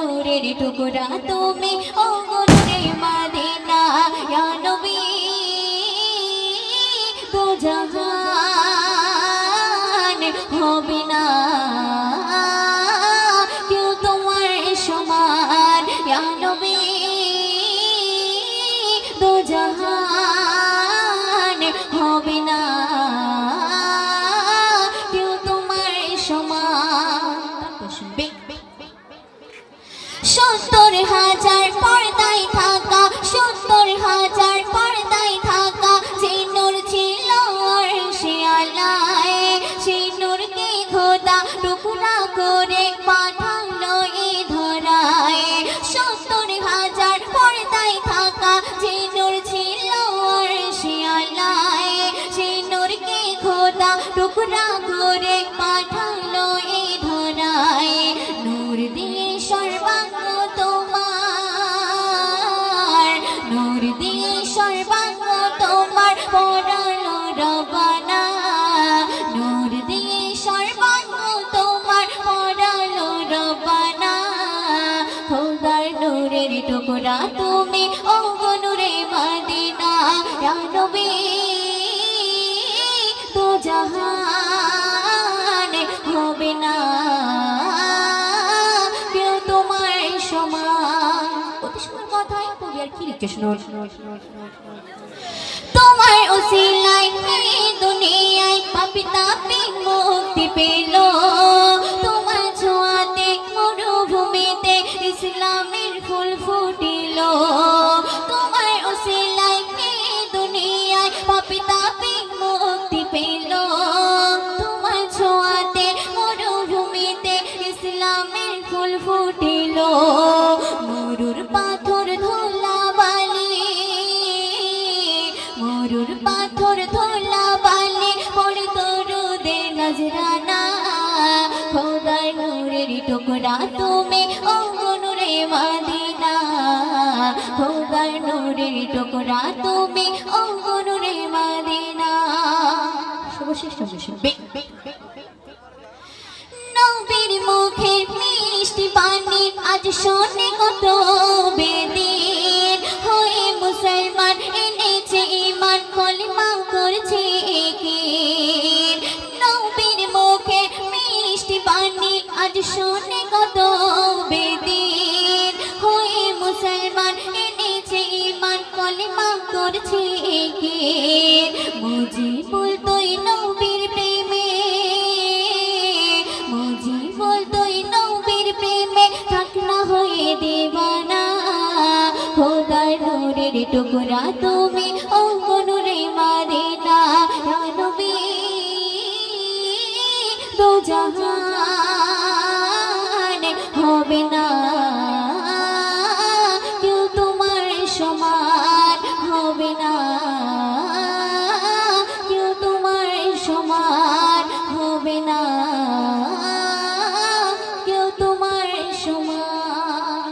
নূরের টুকরা তুমি, ও গো নূরে মদিনা ইয়া নবী। দো জাহান হবে না কেউ তোমার সমান ইয়া নবী। দো জাহান হবে না কেউ তোমার সমান। 70,000 পর্দায় থাকা, 70,000 পর্দায় থাকা যে নূর ছিল আরশে আলায়, সেই নূরকে খোদা টুকরা করে পাঠালো এই ধরায়। 70,000 পর্দায় থাকা যে নূর ছিল আরশে আলায়, সেই নূরকে খোদা টুকরা করে পাঠালো এই ধরায়। নূর দিয়ে সর্বাঙ্গ তোমার, নূর দিয়ে সর্বাঙ্গ তোমার পরালো রবানা, নূর দিয়ে সর্বাঙ্গ তোমার পরালো রবানা। খোদার নূরের টুকরা তুমি, ও গো নূরে মদিনা ইয়া নবী। দো জাহান হবে না কেউ তোমার সমান। অতি সুন্দর কথায় কবি আর কি লিখছে শুনুন। তোমার ওসিলায় এই দুনিয়ায় পাপী তাপী মুক্তি পেল, তোমার ছোঁয়াতে মরুভূমিতে ইসলামের ফুল ফুটিল। তোমার ওসিলায় এই দুনিয়ায় পাপী তাপী মুক্তি পেল, তোমার ছোঁয়াতে মরুভূমিতে ইসলামের ফুল ফুটিল। মরুর পাথর ধুলা বালি, মরুর পাথর ধুলা বালি পড়ে দরুদে নজরানা। খোদার নূরের টুকরা তুমি, ও গো নূরে মদিনা। খোদার নূরের টুকরা তুমি, ও গো নূরে মদিনা। সর্বশ্রেষ্ঠ বিষয় নবীর মুখের মিষ্টি বাণী আজ শোনে কত বেদিন, হয়ে মুসলমান এনেছে ঈমান কলিমা করছে একিন। নবীর মুখের মিষ্টি বাণী আজ শোনে কত বেদিন, হয়ে মুসলমান এনেছে ঈমান কলিমা করছে একিন। মুজিবুল তুই নবীর প্রেমে, মুজিবুল তুই নবীর প্রেমে থাক না হয়ে দিবানা। খোদার নূরের টুকরা তুমি, ও গো নূরে মদিনা ইয়া নবী। দো জাহান হবে না কেউ তোমার সমান, হবে না কেউ তোমার সমান, হবে না কেউ তোমার সমান।